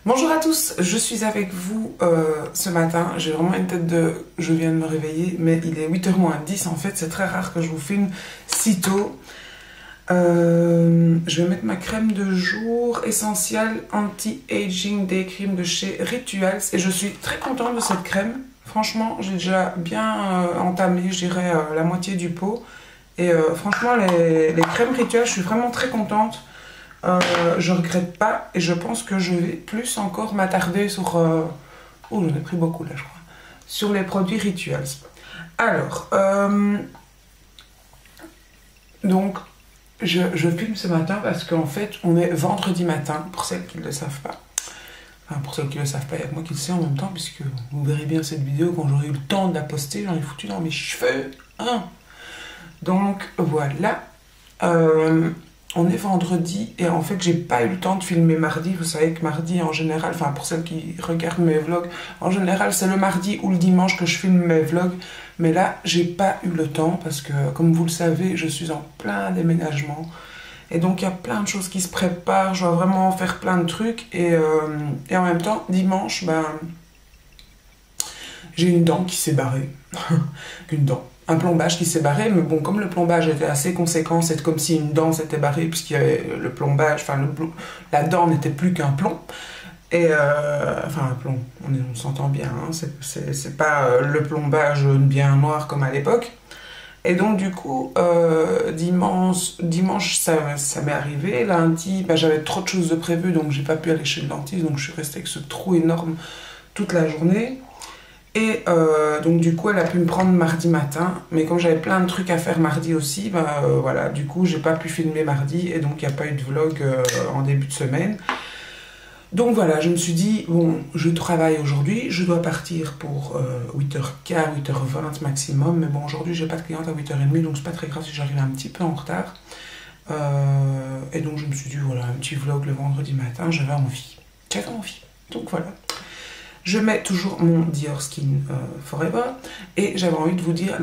Bonjour à tous, je suis avec vous ce matin. J'ai vraiment une tête de... Je viens de me réveiller, mais il est 8h moins 10 en fait. C'est très rare que je vous filme si tôt. Je vais mettre ma crème de jour Essential Anti-Aging Day Cream de chez Rituals. Et je suis très contente de cette crème. Franchement, j'ai déjà bien entamé, je dirais, la moitié du pot. Et franchement, les crèmes Rituals, je suis vraiment très contente. Je regrette pas et je pense que je vais plus encore m'attarder sur... Oh, j'en ai pris beaucoup là, je crois. Sur les produits Rituals. Alors, donc, je filme ce matin parce qu'en fait, on est vendredi matin, pour celles qui ne le savent pas. Enfin, pour celles qui ne le savent pas, il y a que moi qui le sais en même temps, puisque vous verrez bien cette vidéo quand j'aurai eu le temps de la poster, j'en ai foutu dans mes cheveux. Hein. Donc, voilà. On est vendredi et en fait j'ai pas eu le temps de filmer mardi. Vous savez que mardi en général, enfin pour celles qui regardent mes vlogs, en général c'est le mardi ou le dimanche que je filme mes vlogs. Mais là j'ai pas eu le temps parce que comme vous le savez je suis en plein déménagement. Et donc il y a plein de choses qui se préparent, je dois vraiment faire plein de trucs. Et en même temps dimanche, ben, j'ai une dent qui s'est barrée. Une dent. Un plombage qui s'est barré, mais bon, comme le plombage était assez conséquent, c'est comme si une dent s'était barrée, puisqu'il y avait le plombage, enfin, la dent n'était plus qu'un plomb. Et, enfin, un plomb, on s'entend bien, hein, c'est pas le plombage bien noir comme à l'époque. Et donc, du coup, dimanche ça m'est arrivé. Lundi, bah, j'avais trop de choses de prévues, donc j'ai pas pu aller chez le dentiste, donc je suis restée avec ce trou énorme toute la journée. Et donc du coup elle a pu me prendre mardi matin, mais comme j'avais plein de trucs à faire mardi aussi, bah, voilà, du coup j'ai pas pu filmer mardi et donc il n'y a pas eu de vlog en début de semaine. Donc voilà, je me suis dit, bon, je travaille aujourd'hui, je dois partir pour 8h15, 8h20 maximum, mais bon aujourd'hui j'ai pas de cliente à 8h30, donc c'est pas très grave si j'arrive un petit peu en retard. Et donc je me suis dit, voilà, un petit vlog le vendredi matin, j'avais envie, donc voilà. Je mets toujours mon Dior Skin Forever et j'avais envie de vous dire,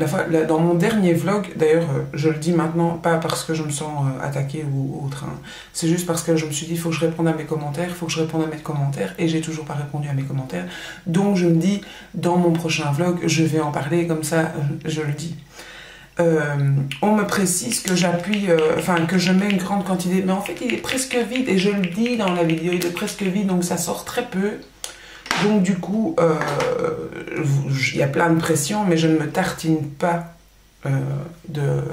dans mon dernier vlog, d'ailleurs je le dis maintenant, pas parce que je me sens attaquée ou autre, hein, c'est juste parce que je me suis dit il faut que je réponde à mes commentaires, il faut que je réponde à mes commentaires et j'ai toujours pas répondu à mes commentaires. Donc je me dis, dans mon prochain vlog, je vais en parler, comme ça je le dis. On me précise que j'appuie, enfin que je mets une grande quantité, mais en fait il est presque vide et je le dis dans la vidéo, il est presque vide donc ça sort très peu. Donc du coup, il y a plein de pression, mais je ne me tartine pas de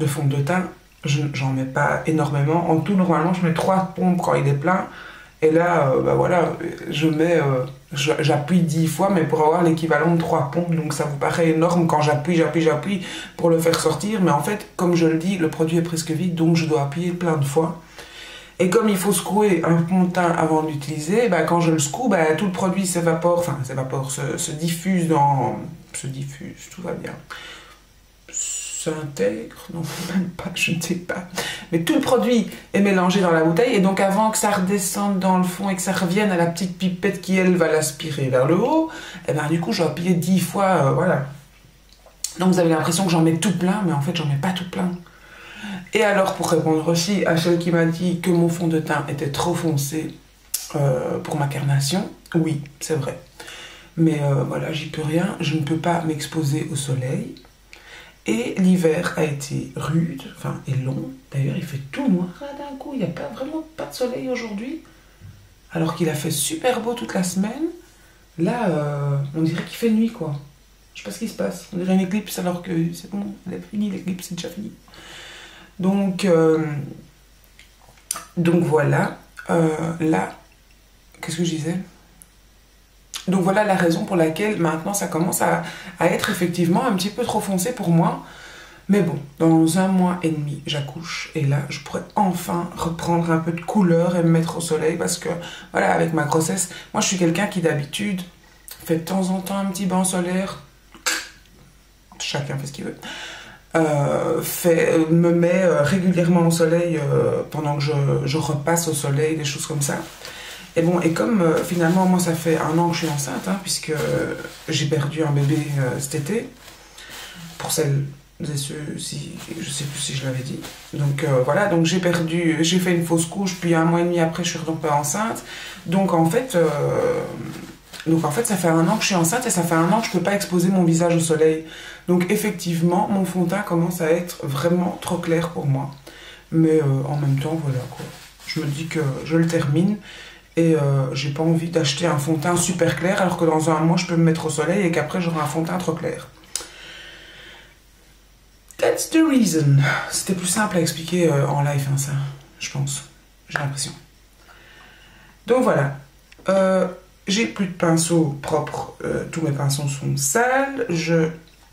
fond de teint. J'en mets pas énormément. En tout, normalement, je mets 3 pompes quand il est plein. Et là, bah voilà, j'appuie 10 fois, mais pour avoir l'équivalent de 3 pompes. Donc ça vous paraît énorme quand j'appuie pour le faire sortir. Mais en fait, comme je le dis, le produit est presque vide, donc je dois appuyer plein de fois. Et comme il faut secouer un fond de teint avant de l'utiliser, bah, quand je le secoue, bah, tout le produit s'évapore, enfin se diffuse dans... Se diffuse, tout va bien. S'intègre, non, même pas, je ne sais pas. Mais tout le produit est mélangé dans la bouteille, et donc avant que ça redescende dans le fond et que ça revienne à la petite pipette qui, elle, va l'aspirer vers le haut, et ben du coup, je dois appuyer 10 fois, voilà. Donc vous avez l'impression que j'en mets tout plein, mais en fait, j'en mets pas tout plein. Et alors, pour répondre aussi à celle qui m'a dit que mon fond de teint était trop foncé pour ma carnation, oui, c'est vrai. Mais voilà, j'y peux rien, je ne peux pas m'exposer au soleil. Et l'hiver a été rude, enfin, et long. D'ailleurs, il fait tout noir d'un coup, il n'y a vraiment pas de soleil aujourd'hui. Alors qu'il a fait super beau toute la semaine. Là, on dirait qu'il fait nuit, quoi. Je sais pas ce qui se passe. On dirait une éclipse alors que c'est bon, elle est finie, l'éclipse, c'est déjà fini. Donc voilà, là, qu'est-ce que je disais? Donc voilà la raison pour laquelle maintenant ça commence à être effectivement un petit peu trop foncé pour moi. Mais bon, dans 1 mois et demi, j'accouche. Et là, je pourrais enfin reprendre un peu de couleur et me mettre au soleil. Parce que, voilà, avec ma grossesse, moi je suis quelqu'un qui d'habitude fait de temps en temps un petit bain solaire. Chacun fait ce qu'il veut. Me met régulièrement au soleil pendant que je repasse au soleil, des choses comme ça. Et bon, et comme finalement, moi, ça fait 1 an que je suis enceinte, hein, puisque j'ai perdu un bébé cet été. Pour celles Si, je sais plus si je l'avais dit. Donc voilà, donc j'ai fait une fausse couche, puis 1 mois et demi après, je suis retombée enceinte. Donc en fait, ça fait 1 an que je suis enceinte et ça fait 1 an que je peux pas exposer mon visage au soleil. Donc effectivement, mon fond de teint commence à être vraiment trop clair pour moi. Mais en même temps, voilà quoi. Je me dis que je le termine et j'ai pas envie d'acheter un fond de teint super clair alors que dans 1 mois, je peux me mettre au soleil et qu'après, j'aurai un fond de teint trop clair. That's the reason. C'était plus simple à expliquer en live, hein, ça, je pense. J'ai l'impression. Donc voilà. J'ai plus de pinceaux propres. Tous mes pinceaux sont sales. Je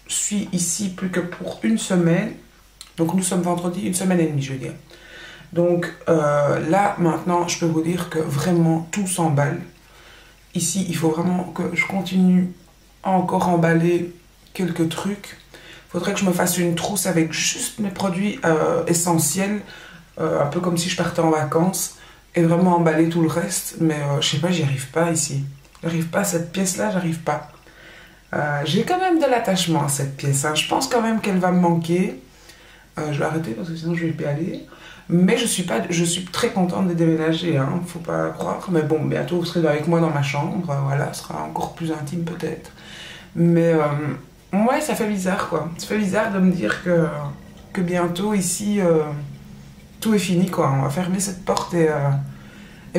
suis ici plus que pour 1 semaine. Donc nous sommes vendredi, 1 semaine et demie, je veux dire. Donc là, maintenant, je peux vous dire que vraiment tout s'emballe. Ici, il faut vraiment que je continue à encore emballer quelques trucs. Il faudrait que je me fasse une trousse avec juste mes produits essentiels, un peu comme si je partais en vacances, et vraiment emballer tout le reste. Mais je sais pas, j'y arrive pas ici. J'arrive pas, cette pièce-là, j'arrive pas. J'ai quand même de l'attachement à cette pièce. Hein. Je pense quand même qu'elle va me manquer. Je vais arrêter parce que sinon je vais y aller. Mais je suis très contente de déménager, hein, faut pas croire. Mais bon, bientôt vous serez avec moi dans ma chambre, voilà, ce sera encore plus intime peut-être. Mais ouais, ça fait bizarre quoi. Ça fait bizarre de me dire que bientôt ici, tout est fini quoi. On va fermer cette porte et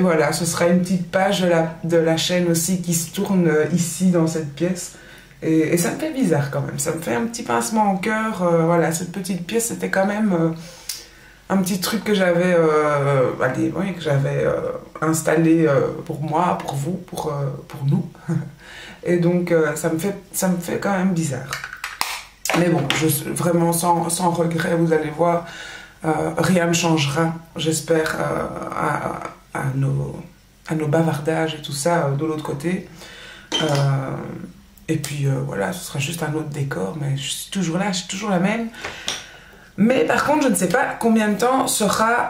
voilà, ce sera une petite page de la chaîne aussi qui se tourne ici dans cette pièce. Et ça me fait bizarre quand même, ça me fait un petit pincement au cœur. Voilà, cette petite pièce, c'était quand même un petit truc que j'avais installé pour moi, pour vous, pour nous. Et donc ça me fait quand même bizarre. Mais bon, vraiment sans regret, vous allez voir, rien ne changera, j'espère, à nos bavardages et tout ça de l'autre côté. Et puis voilà, ce sera juste un autre décor, mais je suis toujours là, je suis toujours la même. Mais par contre, je ne sais pas combien de temps sera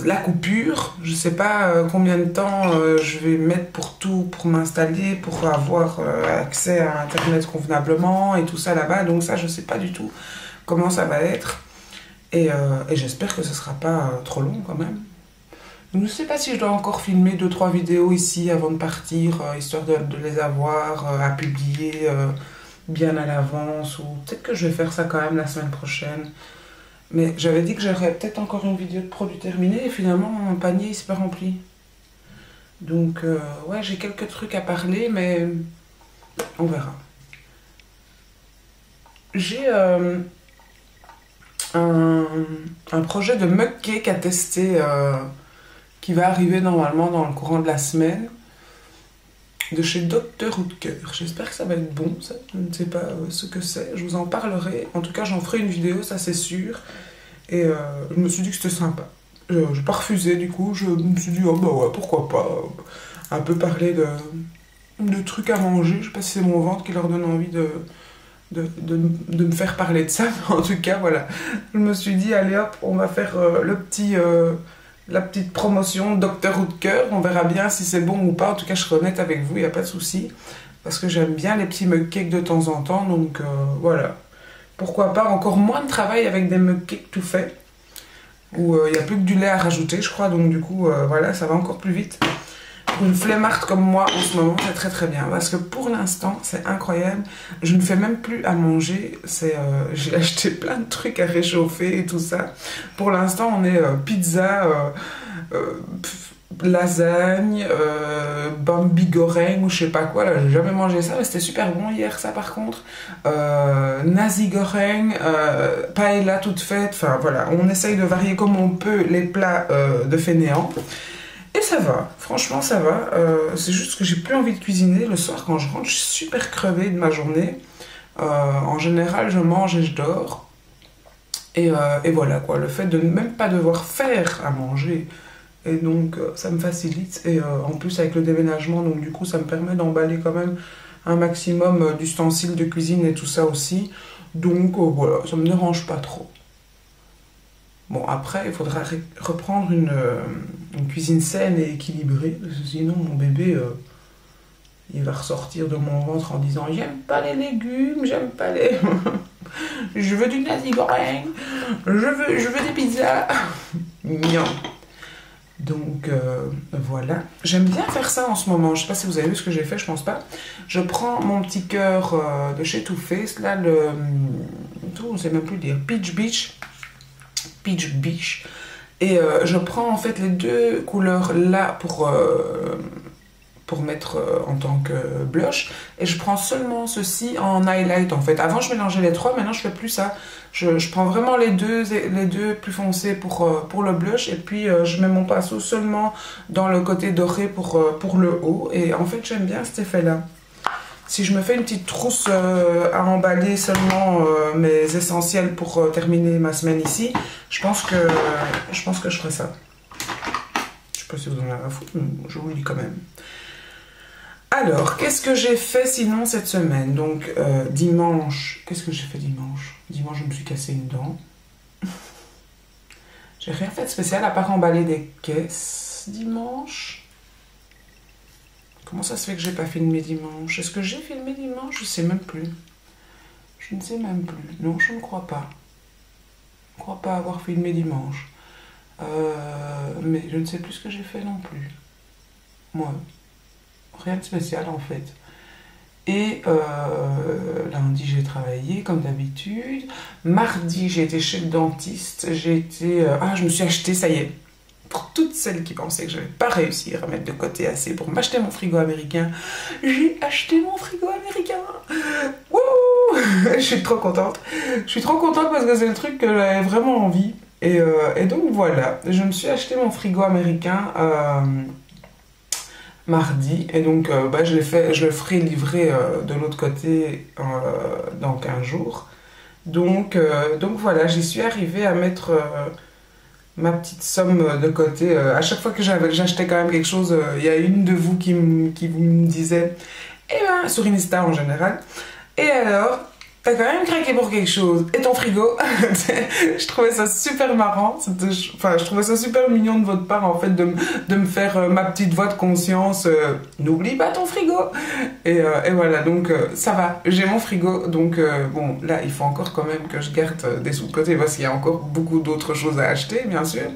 la coupure. Je ne sais pas combien de temps je vais mettre pour m'installer, pour avoir accès à Internet convenablement et tout ça là-bas. Donc ça, je ne sais pas du tout comment ça va être. Et j'espère que ce ne sera pas trop long quand même. Je ne sais pas si je dois encore filmer 2-3 vidéos ici avant de partir, histoire de les avoir à publier bien à l'avance, ou peut-être que je vais faire ça quand même la semaine prochaine. Mais j'avais dit que j'aurais peut-être encore une vidéo de produit terminée et finalement mon panier il s'est pas rempli. Donc ouais, j'ai quelques trucs à parler, mais on verra. J'ai un projet de mug cake à tester qui va arriver normalement dans le courant de la semaine, de chez Dr Oetker. J'espère que ça va être bon, ça. Je ne sais pas ce que c'est, je vous en parlerai. En tout cas, j'en ferai une vidéo, ça c'est sûr. Et je me suis dit que c'était sympa. Je n'ai pas refusé, du coup, je me suis dit, oh bah ouais, pourquoi pas. Un peu parler de trucs à manger. Je sais pas si c'est mon ventre qui leur donne envie de me faire parler de ça. Mais en tout cas, voilà. Je me suis dit, allez hop, on va faire la petite promotion Dr Oetker. On verra bien si c'est bon ou pas. En tout cas, je serai honnête avec vous, il n'y a pas de souci. Parce que j'aime bien les petits mug cakes de temps en temps. Donc voilà. Pourquoi pas, encore moins de travail avec des mug cakes tout faits. Où il n'y a plus que du lait à rajouter, je crois. Donc du coup, voilà, ça va encore plus vite. Pour une flemmarde comme moi, en ce moment, c'est très très bien. Parce que pour l'instant, c'est incroyable. Je ne fais même plus à manger. J'ai acheté plein de trucs à réchauffer et tout ça. Pour l'instant, on est pizza, lasagne, bambi goreng ou je sais pas quoi. Là, j'ai jamais mangé ça, mais c'était super bon hier, ça par contre. Nasi goreng, paella toute faite. Enfin voilà, on essaye de varier comme on peut les plats de fainéants. Et ça va, franchement ça va. C'est juste que j'ai plus envie de cuisiner. Le soir quand je rentre, je suis super crevée de ma journée. En général, je mange et je dors. Et voilà quoi, le fait de ne même pas devoir faire à manger. Et donc ça me facilite. Et en plus avec le déménagement, donc du coup ça me permet d'emballer quand même un maximum d'ustensiles de cuisine et tout ça aussi. Donc voilà, ça me dérange pas trop. Bon, après, il faudra reprendre une cuisine saine et équilibrée, parce que sinon, mon bébé, il va ressortir de mon ventre en disant « J'aime pas les légumes, j'aime pas les... » Je veux du nasi goreng. Je veux des pizzas. Miam. Donc voilà, j'aime bien faire ça en ce moment. Je sais pas si vous avez vu ce que j'ai fait, je pense pas. Je prends mon petit cœur de chez Too Faced, là on ne sait même plus dire, Peach Beach, et je prends en fait les deux couleurs là pour mettre en tant que blush, et je prends seulement ceci en highlight en fait. Avant je mélangeais les trois, maintenant je fais plus ça. Je prends vraiment les deux plus foncés pour le blush, et puis je mets mon pinceau seulement dans le côté doré pour le haut, et en fait j'aime bien cet effet là. Si je me fais une petite trousse à emballer seulement mes essentiels pour terminer ma semaine ici, je pense que je ferai ça. Je sais pas si vous en avez à foutre, mais je vous le dis quand même. Alors, qu'est-ce que j'ai fait sinon cette semaine? Donc, dimanche, qu'est-ce que j'ai fait dimanche? Dimanche, je me suis cassé une dent. J'ai rien fait de spécial à part emballer des caisses dimanche. Comment ça se fait que j'ai pas filmé dimanche? Est-ce que j'ai filmé dimanche? Je sais même plus. Je ne sais même plus. Non, je ne crois pas. Je ne crois pas avoir filmé dimanche. Mais je ne sais plus ce que j'ai fait non plus. Moi. Rien de spécial en fait. Et lundi j'ai travaillé comme d'habitude. Mardi j'ai été chez le dentiste. je me suis acheté, ça y est, pour toutes celles qui pensaient que je n'allais pas réussir à mettre de côté assez pour m'acheter mon frigo américain, j'ai acheté mon frigo américain. Wouh. Je suis trop contente. Je suis trop contente parce que c'est le truc que j'avais vraiment envie. Et donc voilà, je me suis acheté mon frigo américain mardi, et donc je le ferai livrer de l'autre côté dans 15 jours. Donc voilà, j'y suis arrivée à mettre ma petite somme de côté. À chaque fois que j'achetais quand même quelque chose, il y a une de vous qui me disait, eh ben, sur Insta en général, et alors, t'as quand même craqué pour quelque chose. Et ton frigo? Je trouvais ça super marrant. Je trouvais ça super mignon de votre part, en fait, de me faire ma petite voix de conscience. N'oublie pas ton frigo. Et voilà, donc ça va. J'ai mon frigo. Donc, bon, là, il faut encore quand même que je garde des sous de côté parce qu'il y a encore beaucoup d'autres choses à acheter, bien sûr.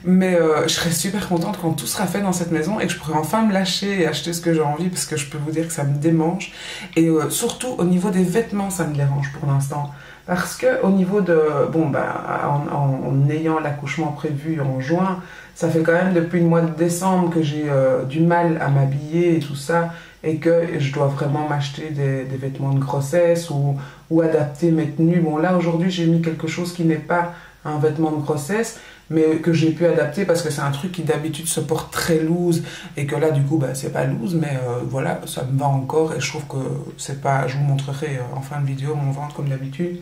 Mais je serais super contente quand tout sera fait dans cette maison et que je pourrai enfin me lâcher et acheter ce que j'ai envie, parce que je peux vous dire que ça me démange. Et surtout au niveau des vêtements, ça me dérange pour l'instant. Parce que au niveau de... Bon, en ayant l'accouchement prévu en juin, ça fait quand même depuis le mois de décembre que j'ai du mal à m'habiller et tout ça, et que je dois vraiment m'acheter des vêtements de grossesse ou adapter mes tenues. Bon, là aujourd'hui j'ai mis quelque chose qui n'est pas un vêtement de grossesse, mais que j'ai pu adapter parce que c'est un truc qui d'habitude se porte très loose, et que là du coup c'est pas loose, mais voilà, ça me va encore, et je trouve que c'est pas... Je vous montrerai en fin de vidéo mon ventre comme d'habitude,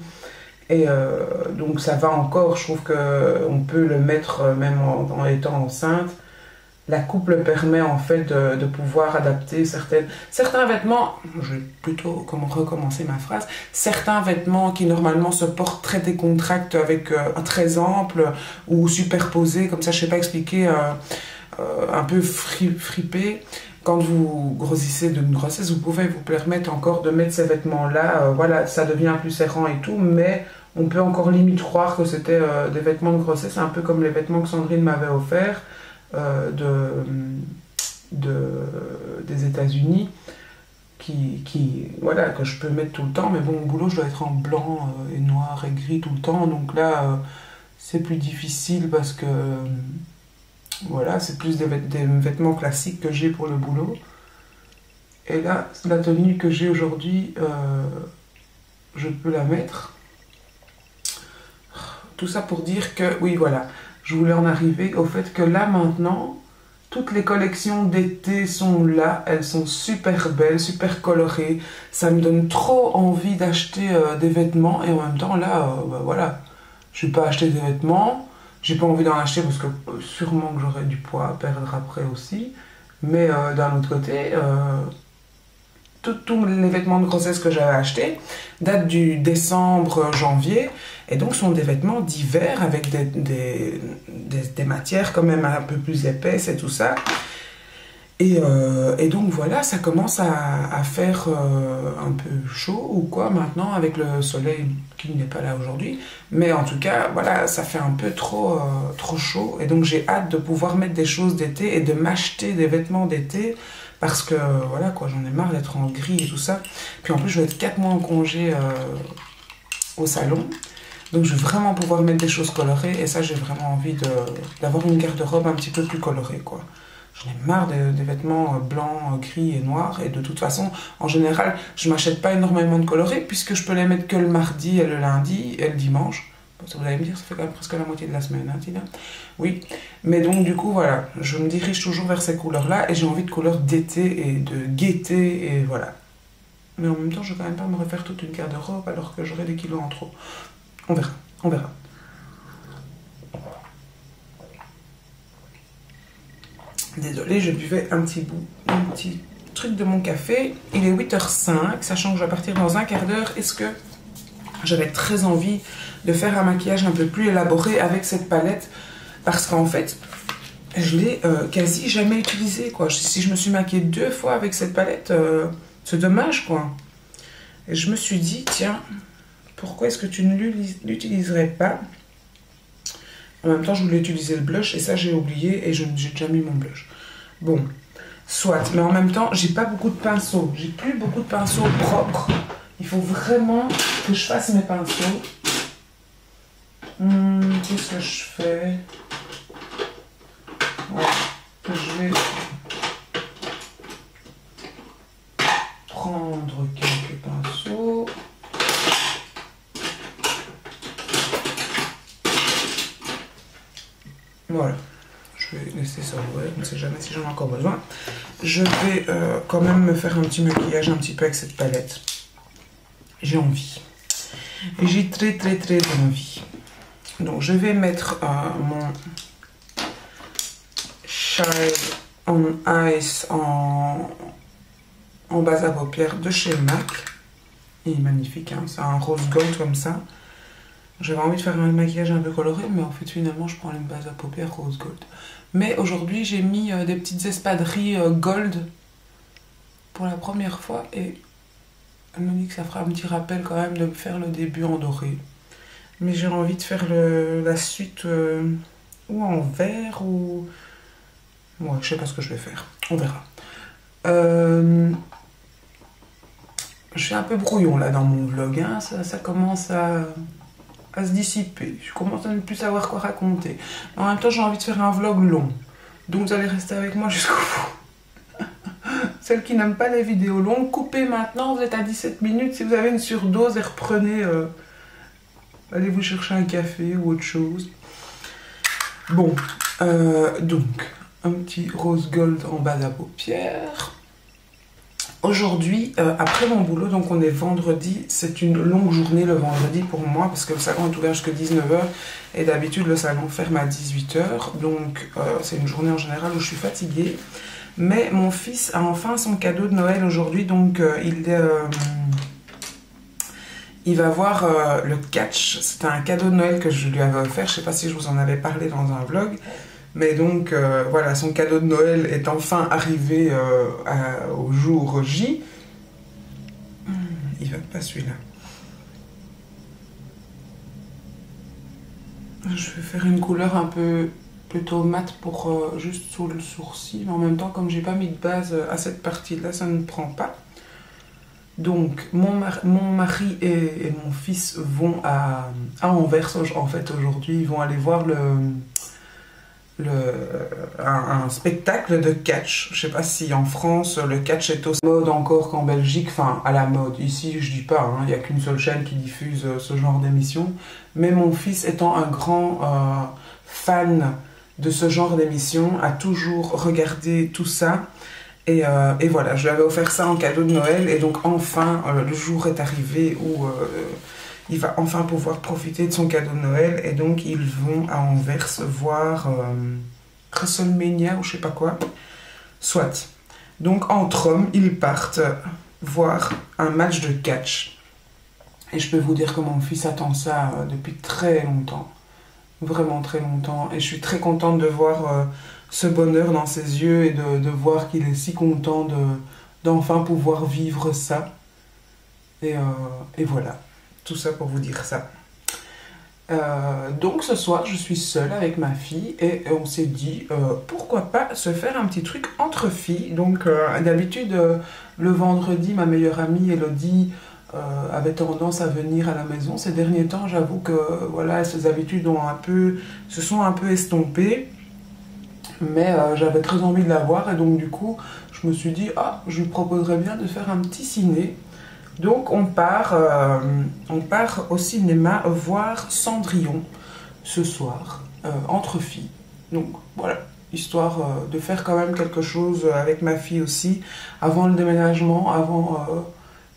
et donc ça va encore. Je trouve que on peut le mettre même en étant enceinte. La coupe le permet en fait de pouvoir adapter certains vêtements. Je vais plutôt recommencer ma phrase. Certains vêtements qui normalement se portent très décontractés avec un très ample ou superposé, comme ça je sais pas expliquer, un peu fripé. Quand vous grossissez d'une grossesse, vous pouvez vous permettre encore de mettre ces vêtements-là. Voilà, ça devient plus serrant et tout, mais on peut encore limite croire que c'était des vêtements de grossesse, un peu comme les vêtements que Sandrine m'avait offerts. Des États-Unis, voilà, que je peux mettre tout le temps, mais bon, au boulot je dois être en blanc et noir et gris tout le temps, donc là c'est plus difficile parce que voilà, c'est plus des vêtements classiques que j'ai pour le boulot. Et là, la tenue que j'ai aujourd'hui, je peux la mettre. Tout ça pour dire que, oui, voilà, je voulais en arriver au fait que là, maintenant, toutes les collections d'été sont là. Elles sont super belles, super colorées. Ça me donne trop envie d'acheter des vêtements. Et en même temps, là, voilà, je ne vais pas acheter des vêtements. J'ai pas envie d'en acheter parce que sûrement que j'aurai du poids à perdre après aussi. Mais d'un autre côté... tous les vêtements de grossesse que j'avais achetés datent du décembre-janvier, et donc sont des vêtements d'hiver avec des matières quand même un peu plus épaisses et tout ça. Et donc voilà, ça commence à faire un peu chaud ou quoi maintenant avec le soleil qui n'est pas là aujourd'hui. Mais en tout cas, voilà, ça fait un peu trop chaud. Et donc j'ai hâte de pouvoir mettre des choses d'été et de m'acheter des vêtements d'été. Parce que voilà quoi, j'en ai marre d'être en gris et tout ça. Puis en plus, je vais être 4 mois en congé au salon. Donc je vais vraiment pouvoir mettre des choses colorées. Et ça, j'ai vraiment envie d'avoir une garde-robe un petit peu plus colorée quoi. J'en ai marre des vêtements blancs, gris et noirs. Et de toute façon, en général, je m'achète pas énormément de colorés puisque je peux les mettre que le mardi et le lundi et le dimanche. Ça, vous allez me dire, ça fait quand même presque la moitié de la semaine, hein, Tina? Oui. Mais donc, du coup, voilà, je me dirige toujours vers ces couleurs-là et j'ai envie de couleurs d'été et de gaieté et voilà. Mais en même temps, je vais quand même pas me refaire toute une garde-robe alors que j'aurai des kilos en trop. On verra, on verra. Désolée, je buvais un petit truc de mon café. Il est 8h05, sachant que je vais partir dans un quart d'heure. Est-ce que j'avais très envie de faire un maquillage un peu plus élaboré avec cette palette? Parce qu'en fait, je l'ai quasi jamais utilisée, quoi. Si je me suis maquillée 2 fois avec cette palette, c'est dommage, quoi. Et je me suis dit, tiens, pourquoi est-ce que tu ne l'utiliserais pas? En même temps, je voulais utiliser le blush et ça, j'ai oublié et j'ai déjà mis mon blush. Bon, soit. Mais en même temps, j'ai pas beaucoup de pinceaux. J'ai plus beaucoup de pinceaux propres. Il faut vraiment que je fasse mes pinceaux. Qu'est-ce que je fais? Ouais, je vais prendre quelques pinceaux. Voilà, je vais laisser ça ouvrir, on ne sait jamais si j'en ai encore besoin. Je vais quand même me faire un petit maquillage un petit peu avec cette palette. J'ai envie. Et j'ai très envie. Donc je vais mettre mon Shine on Ice en base à paupières de chez MAC. Il est magnifique, hein, c'est un rose gold comme ça. J'avais envie de faire un maquillage un peu coloré, mais en fait finalement je prends une base à paupières rose gold. Mais aujourd'hui j'ai mis des petites espadrilles gold pour la première fois et elle me dit que ça fera un petit rappel quand même de me faire le début en doré. Mais j'ai envie de faire la suite ou en vert ou... Ouais, je sais pas ce que je vais faire, on verra. Je suis un peu brouillon là dans mon vlog, hein. Ça commence à se dissiper. Je commence à ne plus savoir quoi raconter. En même temps, j'ai envie de faire un vlog long. Donc vous allez rester avec moi jusqu'au bout. Celles qui n'aiment pas les vidéos longues, coupez maintenant, vous êtes à 17 minutes. Si vous avez une surdose, et reprenez, allez vous chercher un café ou autre chose. Bon, donc, un petit rose gold en base à paupières. Aujourd'hui, après mon boulot, donc on est vendredi, c'est une longue journée le vendredi pour moi parce que le salon est ouvert jusqu'à 19h et d'habitude le salon ferme à 18h, donc c'est une journée en général où je suis fatiguée. Mais mon fils a enfin son cadeau de Noël aujourd'hui, donc il va voir le catch. C'était un cadeau de Noël que je lui avais offert, je ne sais pas si je vous en avais parlé dans un vlog. Mais donc, voilà, son cadeau de Noël est enfin arrivé au jour J. Il va pas celui-là. Je vais faire une couleur un peu plutôt mate pour juste sous le sourcil. Mais en même temps, comme j'ai pas mis de base à cette partie-là, ça ne prend pas. Donc, mon mari et mon fils vont à Anvers, en fait, aujourd'hui. Ils vont aller voir un spectacle de catch. Je sais pas si en France le catch est aussi mode encore qu'en Belgique, enfin à la mode. Ici je dis pas, il n'y a qu'une seule chaîne qui diffuse ce genre d'émission. Mais mon fils étant un grand fan de ce genre d'émission, a toujours regardé tout ça. Et voilà, je lui avais offert ça en cadeau de Noël et donc enfin le jour est arrivé où il va enfin pouvoir profiter de son cadeau de Noël et donc ils vont à Anvers voir WrestleMania ou je sais pas quoi. Soit. Donc entre hommes, ils partent voir un match de catch. Et je peux vous dire que mon fils attend ça depuis très longtemps. vraiment très longtemps. Et je suis très contente de voir ce bonheur dans ses yeux et de voir qu'il est si content d'enfin pouvoir vivre ça. Et voilà, tout ça pour vous dire ça. Donc ce soir, je suis seule avec ma fille et on s'est dit pourquoi pas se faire un petit truc entre filles. Donc d'habitude, le vendredi, ma meilleure amie Elodie avait tendance à venir à la maison. Ces derniers temps, j'avoue que voilà, ses habitudes se sont un peu estompées. Mais j'avais très envie de la voir et donc du coup, je me suis dit, ah, je lui proposerais bien de faire un petit ciné. Donc on part au cinéma voir Cendrillon ce soir, entre filles. Donc voilà, histoire de faire quand même quelque chose avec ma fille aussi, avant le déménagement, avant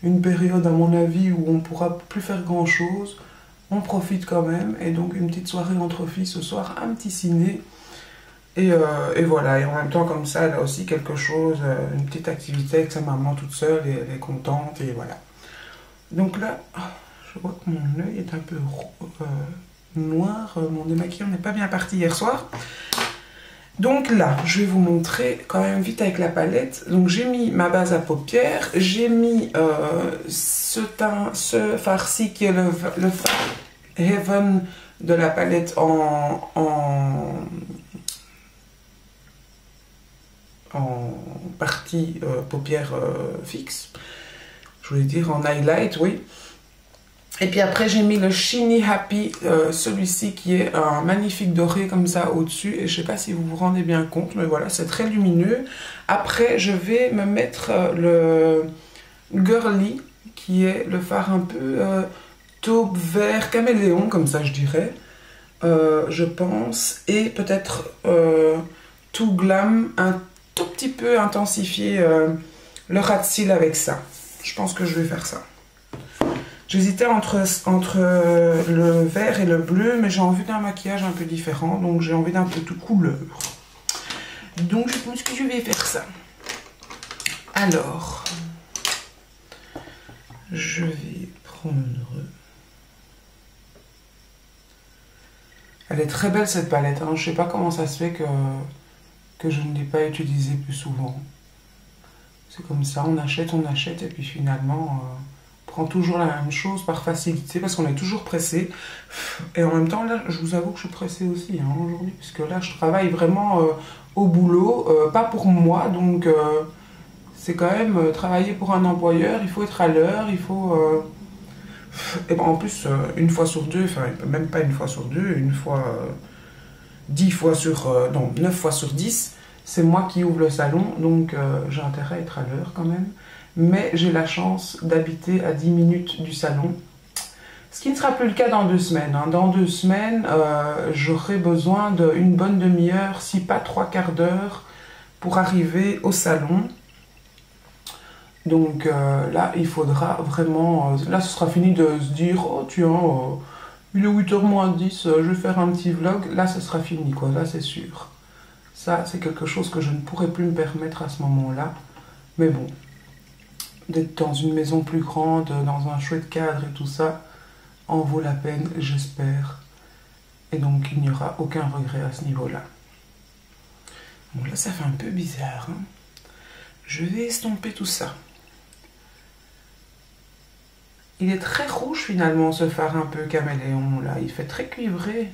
une période à mon avis où on ne pourra plus faire grand chose. On profite quand même, et donc une petite soirée entre filles ce soir, un petit ciné. Et voilà, et en même temps comme ça, elle a aussi quelque chose, une petite activité avec sa maman toute seule, et elle est contente, et voilà. Donc là, je vois que mon œil est un peu noir, mon démaquillant n'est pas bien parti hier soir. Donc là, je vais vous montrer quand même vite avec la palette. Donc j'ai mis ma base à paupières, j'ai mis ce fard-ci qui est le fard Heaven de la palette en partie paupières fixe. Je voulais dire en highlight, oui. Et puis après, j'ai mis le Shiny Happy, celui-ci qui est un magnifique doré comme ça au-dessus. Et je sais pas si vous vous rendez bien compte, mais voilà, c'est très lumineux. Après, je vais me mettre le Girly, qui est le fard un peu taupe, vert, caméléon, comme ça je dirais. Je pense. Et peut-être tout glam, un tout petit peu intensifier le ras de cils avec ça. Je pense que je vais faire ça. J'hésitais entre le vert et le bleu, mais j'ai envie d'un maquillage un peu différent, donc j'ai envie d'un peu de couleur. Donc je pense que je vais faire ça. Alors, je vais prendre... Elle est très belle cette palette, hein. Je sais pas comment ça se fait que je ne l'ai pas utilisée plus souvent. C'est comme ça, on achète, et puis finalement, on prend toujours la même chose par facilité, parce qu'on est toujours pressé. Et en même temps, là, je vous avoue que je suis pressée aussi, hein, aujourd'hui, puisque là, je travaille vraiment au boulot, pas pour moi, donc c'est quand même travailler pour un employeur, il faut être à l'heure, il faut... et ben, en plus, une fois sur deux, enfin, même pas une fois sur deux, une fois... 10 fois sur... non, 9 fois sur 10, c'est moi qui ouvre le salon, donc j'ai intérêt à être à l'heure quand même. Mais j'ai la chance d'habiter à 10 minutes du salon. Ce qui ne sera plus le cas dans 2 semaines. Hein. Dans 2 semaines, j'aurai besoin d'une bonne demi-heure, si pas 3/4 d'heure, pour arriver au salon. Donc là, il faudra vraiment... là, ce sera fini de se dire, oh tiens, il est 8h moins 10, je vais faire un petit vlog. Là, ce sera fini, quoi. Là, c'est sûr. Ça, c'est quelque chose que je ne pourrais plus me permettre à ce moment-là. Mais bon, d'être dans une maison plus grande, dans un chouette cadre et tout ça, en vaut la peine, j'espère. Et donc, il n'y aura aucun regret à ce niveau-là. Bon, là, ça fait un peu bizarre. Hein. Je vais estomper tout ça. Il est très rouge, finalement, ce fard un peu caméléon, là. Il fait très cuivré.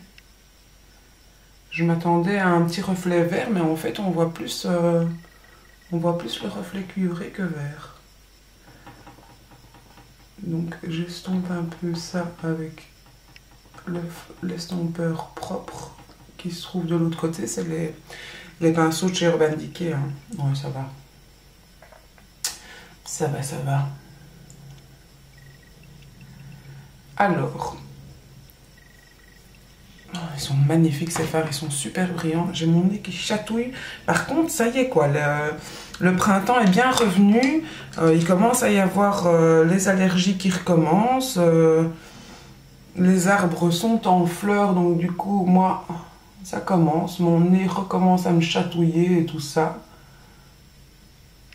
Je m'attendais à un petit reflet vert, mais en fait, on voit plus le reflet cuivré que vert. Donc, j'estompe un peu ça avec l'estompeur propre qui se trouve de l'autre côté. C'est les pinceaux de chez Urban Decay. Hein. Ouais, ça va. Ça va, ça va. Alors... ils sont magnifiques ces fards, ils sont super brillants. J'ai mon nez qui chatouille. Par contre, ça y est quoi, le printemps est bien revenu. Il commence à y avoir les allergies qui recommencent. Les arbres sont en fleurs, donc du coup, moi, ça commence. Mon nez recommence à me chatouiller et tout ça.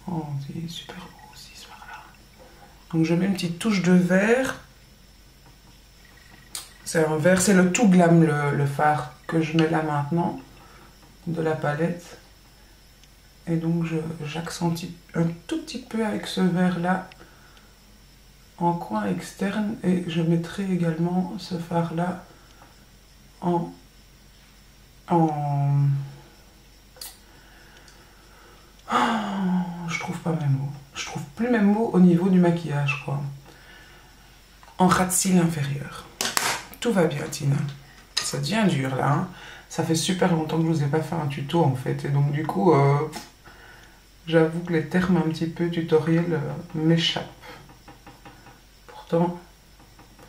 Oh, c'est super beau aussi ce fard-là. Donc je mets une petite touche de vert. C'est un vert, c'est le Tout Glam, le fard que je mets là maintenant, de la palette. Et donc j'accentue un tout petit peu avec ce vert là en coin externe, et je mettrai également ce fard là en je trouve pas mes mots. Je trouve plus mes mots au niveau du maquillage, quoi. En ras de cils inférieur. Tout va bien, Tina. Ça devient dur, là. Hein. Ça fait super longtemps que je vous ai pas fait un tuto, en fait. Et donc, du coup, j'avoue que les termes un petit peu tutoriels m'échappent. Pourtant,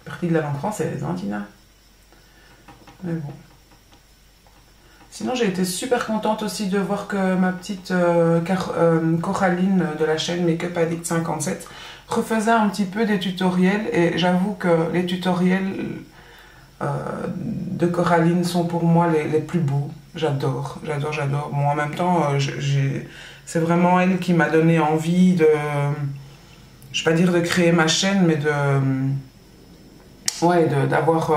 partie de la langue française, hein, Tina. Mais bon. Sinon, j'ai été super contente aussi de voir que ma petite Coraline de la chaîne Make-up Addict 57 refaisait un petit peu des tutoriels. Et j'avoue que les tutoriels de Coraline sont pour moi les plus beaux. J'adore, j'adore, j'adore. Bon, en même temps, c'est vraiment elle qui m'a donné envie de... Je vais pas dire de créer ma chaîne, mais ouais, d'avoir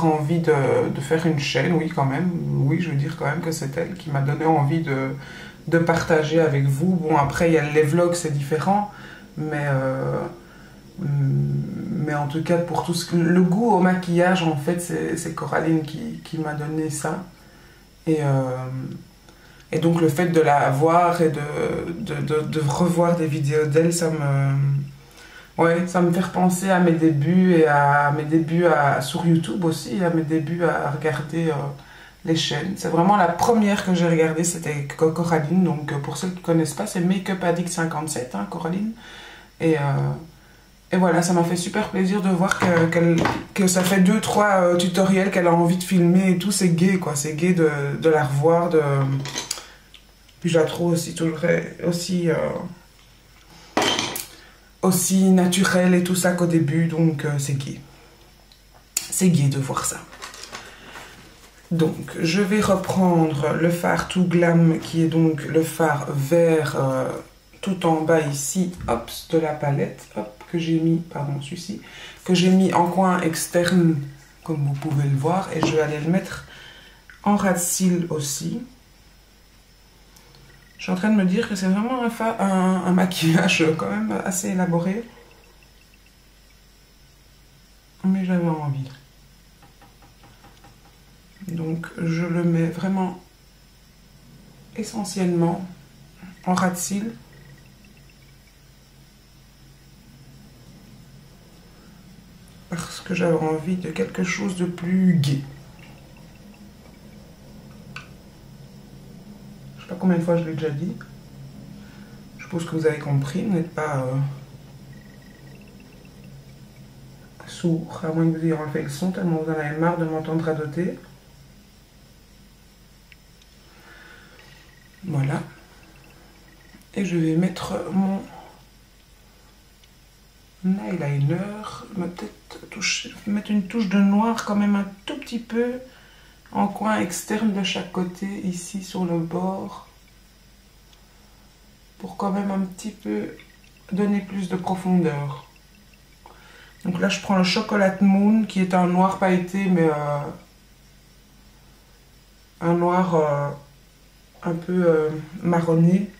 envie de faire une chaîne, oui, quand même. Oui, je veux dire quand même que c'est elle qui m'a donné envie de partager avec vous. Bon, après, il y a les vlogs, c'est différent, mais en tout cas, pour tout le goût au maquillage, en fait, c'est Coraline qui m'a donné ça. Et donc, le fait de la voir et de revoir des vidéos d'elle, ouais, ça me fait repenser à mes débuts et à mes débuts sur YouTube aussi, à mes débuts à regarder les chaînes. C'est vraiment la première que j'ai regardée, c'était Coraline. Donc pour ceux qui ne connaissent pas, c'est Make-up Addict 57, hein, Coraline. Et voilà, ça m'a fait super plaisir de voir que ça fait 2-3 tutoriels qu'elle a envie de filmer et tout. C'est gai, quoi. C'est gai de la revoir. Puis je la trouve aussi toujours aussi naturel et tout ça qu'au début, donc c'est gai. C'est gai de voir ça. Donc, je vais reprendre le fard Tout Glam, qui est donc le fard vert tout en bas ici, hop, de la palette, hop, que j'ai mis, pardon, celui-ci, que j'ai mis en coin externe, comme vous pouvez le voir, et je vais aller le mettre en ras de cils aussi. Je suis en train de me dire que c'est vraiment un maquillage quand même assez élaboré. Mais j'avais envie. Donc je le mets vraiment essentiellement en ras de cils. Parce que j'avais envie de quelque chose de plus gai. Je sais pas combien de fois je l'ai déjà dit. Je suppose que vous avez compris, vous n'êtes pas sourd, à moins que vous ayez enlevé le son, tellement vous en avez marre de m'entendre radoter. Voilà. Et je vais mettre mon eyeliner, peut-être mettre une touche de noir quand même un tout petit peu en coin externe de chaque côté, ici sur le bord, pour quand même un petit peu donner plus de profondeur. Donc là je prends le Chocolate Moon, qui est un noir pailleté, mais un noir un peu marronné,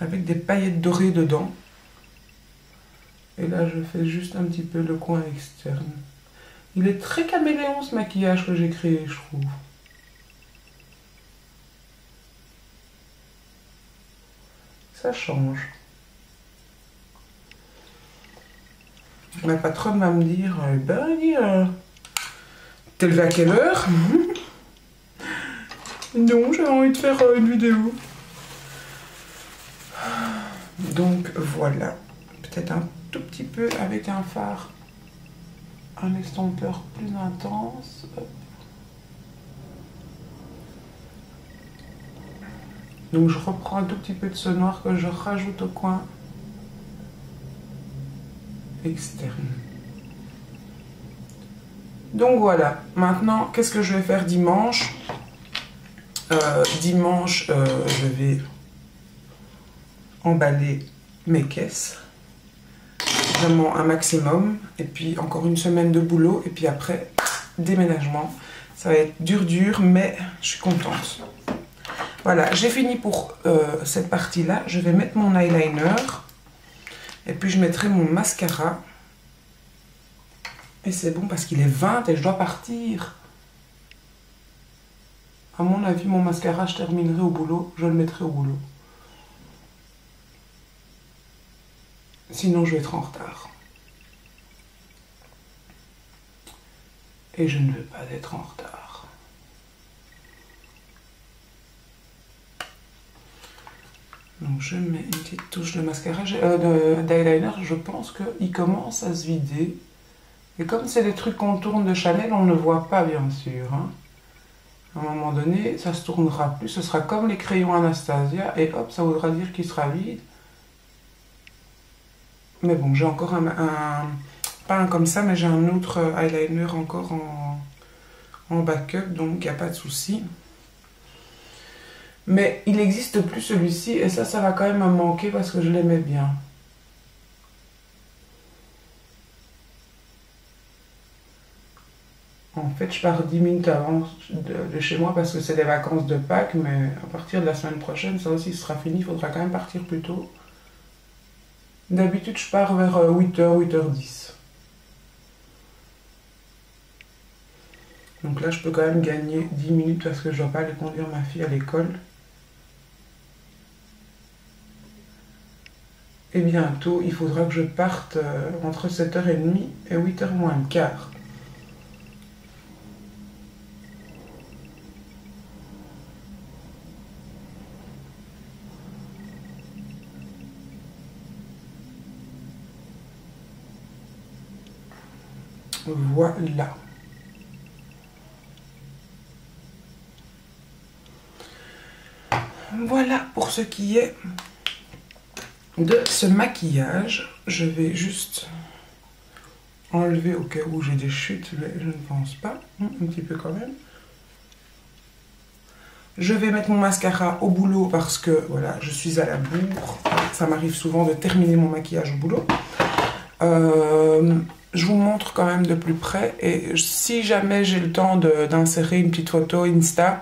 avec des paillettes dorées dedans. Et là je fais juste un petit peu le coin externe. Il est très caméléon ce maquillage que j'ai créé, je trouve. Ça change. Ma patronne va me dire, ben, t'es levé à quelle heure? Non, j'ai envie de faire une vidéo. Donc voilà. Peut-être un tout petit peu avec un fard, un estompeur plus intense. Hop. Donc je reprends un tout petit peu de ce noir que je rajoute au coin externe. Donc voilà. Maintenant, qu'est-ce que je vais faire dimanche? Dimanche, je vais emballer mes caisses. vraiment un maximum. Et puis encore une semaine de boulot. Et puis après, déménagement. Ça va être dur, mais je suis contente. Voilà, j'ai fini pour cette partie-là. Je vais mettre mon eyeliner. Et puis je mettrai mon mascara. Et c'est bon parce qu'il est 20 et je dois partir. À mon avis, mon mascara, je terminerai au boulot. Je le mettrai au boulot. Sinon, je vais être en retard. Et je ne veux pas être en retard. Donc, je mets une petite touche de mascara. D'eyeliner, je pense qu'il commence à se vider. Et comme c'est des trucs qu'on tourne de Chanel, on ne voit pas, bien sûr. Hein. À un moment donné, ça se tournera plus. Ce sera comme les crayons Anastasia. Et hop, ça voudra dire qu'il sera vide. Mais bon, j'ai encore pas un comme ça, mais j'ai un autre eyeliner encore en backup, donc il n'y a pas de souci. Mais il n'existe plus celui-ci, et ça va quand même me manquer parce que je l'aimais bien. En fait, je pars 10 minutes avant de chez moi parce que c'est les vacances de Pâques, mais à partir de la semaine prochaine, ça aussi sera fini, il faudra quand même partir plus tôt. D'habitude, je pars vers 8h, 8h10. Donc là, je peux quand même gagner 10 minutes parce que je ne dois pas aller conduire ma fille à l'école. Et bientôt, il faudra que je parte entre 7h30 et 8h moins le quart. Voilà. Voilà pour ce qui est de ce maquillage. Je vais juste enlever au cas où j'ai des chutes, mais je ne pense pas. Un petit peu quand même. Je vais mettre mon mascara au boulot parce que voilà, je suis à la bourre. Ça m'arrive souvent de terminer mon maquillage au boulot. Je vous montre quand même de plus près. Et si jamais j'ai le temps d'insérer une petite photo Insta,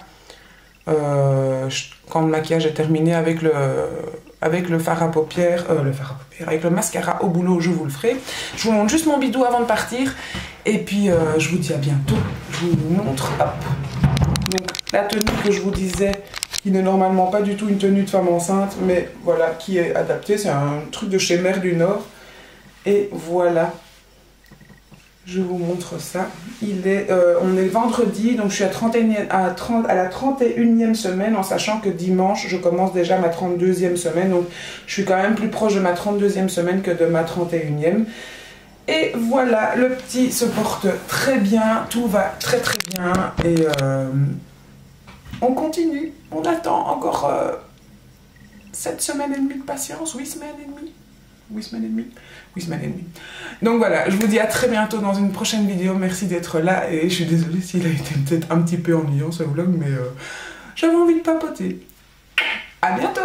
quand le maquillage est terminé avec le fard à paupières, avec le mascara au boulot, je vous le ferai. Je vous montre juste mon bidou avant de partir. Et puis, je vous dis à bientôt. Je vous montre. Hop. Donc, la tenue que je vous disais, qui n'est normalement pas du tout une tenue de femme enceinte, mais voilà, qui est adaptée. C'est un truc de chez Mer du Nord. Et voilà. Je vous montre ça. On est vendredi, donc je suis à la 31e semaine, en sachant que dimanche, je commence déjà ma 32e semaine. Donc, je suis quand même plus proche de ma 32e semaine que de ma 31e. Et voilà, le petit se porte très bien, tout va très très bien. Et on continue. On attend encore 7 semaines et demie de patience, 8 semaines et demie. 8 semaines et demie. 8 semaines et demie. Donc voilà, je vous dis à très bientôt dans une prochaine vidéo. Merci d'être là et je suis désolée s'il a été peut-être un petit peu ennuyant ce vlog, mais j'avais envie de papoter. À bientôt!